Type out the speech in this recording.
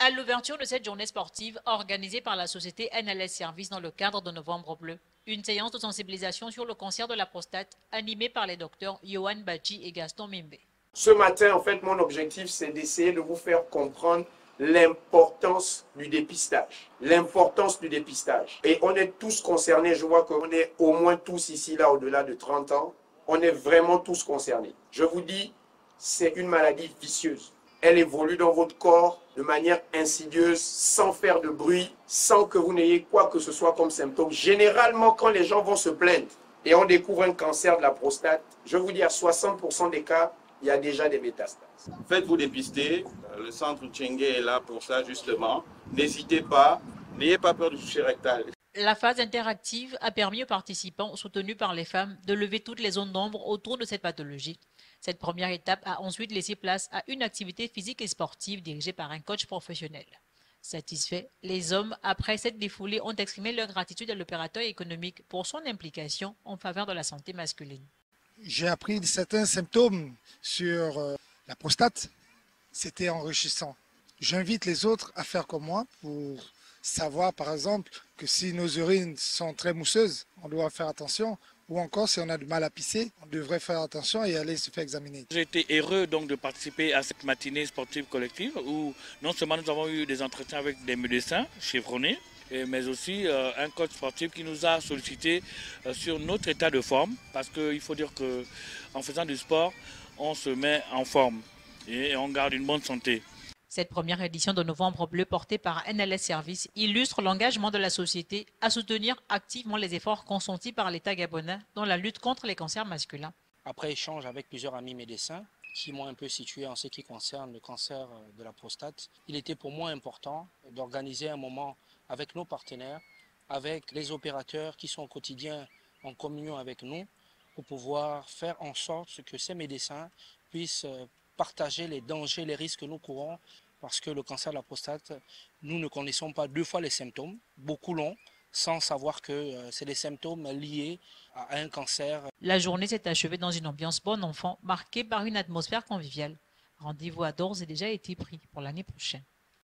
À l'ouverture de cette journée sportive organisée par la société NLS Service dans le cadre de Novembre Bleu, une séance de sensibilisation sur le cancer de la prostate animée par les docteurs Yohan Bachi et Gaston Mimbe. Ce matin, en fait, mon objectif, c'est d'essayer de vous faire comprendre l'importance du dépistage. L'importance du dépistage. Et on est tous concernés, je vois qu'on est au moins tous ici, là, au-delà de 30 ans. On est vraiment tous concernés. Je vous dis, c'est une maladie vicieuse. Elle évolue dans votre corps de manière insidieuse, sans faire de bruit, sans que vous n'ayez quoi que ce soit comme symptôme. Généralement, quand les gens vont se plaindre et on découvre un cancer de la prostate, je vous dis à 60% des cas, il y a déjà des métastases. Faites-vous dépister, le centre Tchengue est là pour ça justement. N'hésitez pas, n'ayez pas peur du toucher rectal. La phase interactive a permis aux participants, soutenus par les femmes, de lever toutes les zones d'ombre autour de cette pathologie. Cette première étape a ensuite laissé place à une activité physique et sportive dirigée par un coach professionnel. Satisfaits, les hommes, après cette défoulée, ont exprimé leur gratitude à l'opérateur économique pour son implication en faveur de la santé masculine. J'ai appris certains symptômes sur la prostate. C'était enrichissant. J'invite les autres à faire comme moi pour savoir, par exemple, que si nos urines sont très mousseuses, on doit faire attention. Ou encore, si on a du mal à pisser, on devrait faire attention et aller se faire examiner. J'ai été heureux donc de participer à cette matinée sportive collective où non seulement nous avons eu des entretiens avec des médecins chevronnés, mais aussi un coach sportif qui nous a sollicité sur notre état de forme, parce qu'il faut dire qu'en faisant du sport, on se met en forme et on garde une bonne santé. Cette première édition de Novembre Bleu portée par NLS Service illustre l'engagement de la société à soutenir activement les efforts consentis par l'État gabonais dans la lutte contre les cancers masculins. Après échange avec plusieurs amis médecins qui m'ont un peu situé en ce qui concerne le cancer de la prostate, il était pour moi important d'organiser un moment avec nos partenaires, avec les opérateurs qui sont au quotidien en communion avec nous, pour pouvoir faire en sorte que ces médecins puissent partager les dangers, les risques que nous courons, parce que le cancer de la prostate, nous ne connaissons pas deux fois les symptômes, beaucoup l'ont, sans savoir que c'est des symptômes liés à un cancer. La journée s'est achevée dans une ambiance bon enfant, marquée par une atmosphère conviviale. Rendez-vous a d'ores et déjà été pris pour l'année prochaine.